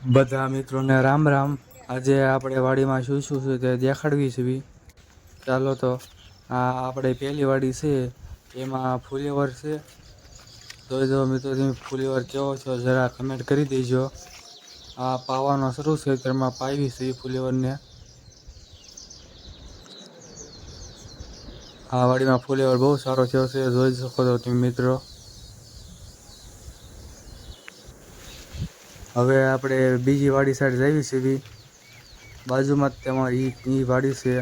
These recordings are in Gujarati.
બધા મિત્રોને રામ રામ। આજે આપણે વાડીમાં શું શું છે તે દેખાડવી છે। ચાલો તો આ આપણે પહેલી વાડી છે એમાં ફુલેવર છે। જોઈ જો મિત્રો તમે ફુલેવર કેવો છો જરા કમેન્ટ કરી દેજો। આ પાવાનો શરૂ છે તેમાં પાવી છે ફુલેવરને। આ વાડીમાં ફુલેવર બહુ સારો થયો છે, જોઈ શકો છો તમે મિત્રો। હવે આપણે બીજી વાડી સાઈડ જઈએ છીએ। બાજુમાં જ તેમાં ઈ વાડી છે।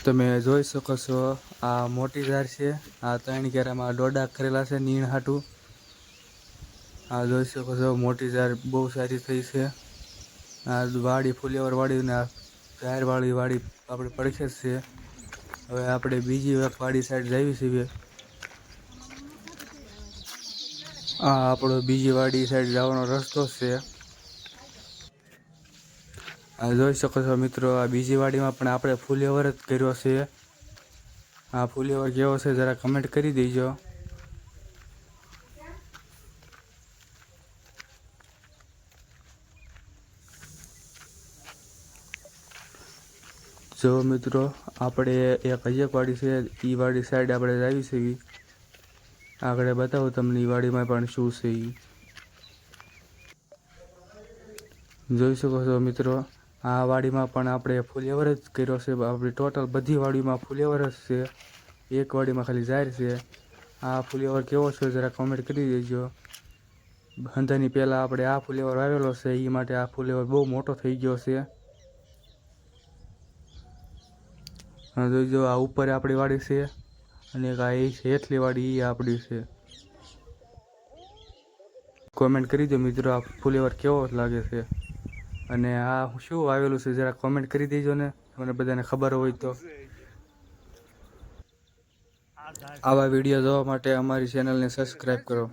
તમે જોઈ શકો છો આ મોટી ઝાર છે। આ 3 કેરામાં ડોડા કરેલા છે નીણ હાટું। આ જોઈ શકો છો મોટી ઝાર બહુ સારી થઈ છે। આ વાડી ફુલેવર વાડી ને ઝાર વાળી વાડી આપણે પડખે છે। હવે આપણે બીજી વાડી સાઈડ જઈએ છીએ। આ આપણો બીજી વાડી સાઈડ જવાનો રસ્તો છે। આ જોઈ શકો છો મિત્રો આ બીજી વાડીમાં પણ આપણે ફુલેવર જ કર્યો છે। આ ફુલેવર કેવો છે જરા કમેન્ટ કરી દેજો। જો મિત્રો આપણે એક હજી વાડી છે, એ વાડી સાઈડ આપણે જઈએ છીએ। આગળ બતાવું તમને એ વાડીમાં પણ શું છે। જોઈ શકો છો મિત્રો આ વાડીમાં પણ આપણે ફુલેવર જ કર્યો છે। આપણી ટોટલ બધી વાડીમાં ફુલેવર જ છે, એક વાડીમાં ખાલી ઝાર છે। આ ફુલેવર કેવો છે જરા કોમેન્ટ કરી દેજો। હંધાની પહેલાં આપણે આ ફુલેવર વાવેલો છે, એ માટે આ ફુલેવર બહુ મોટો થઈ ગયો છે। જોઈજો આ ઉપર આપણી વાડી છે અને એક આ હેઠલી વાડી એ આપણી છે। કોમેન્ટ કરી દો મિત્રો આ ફુલેવર કેવો લાગે છે અને આ શું વાવેલું છે જરા કોમેન્ટ કરી દેજો ને, મને બધાને ખબર હોય તો। આવા વિડીયો જોવા માટે અમારી ચેનલને સબસ્ક્રાઈબ કરો।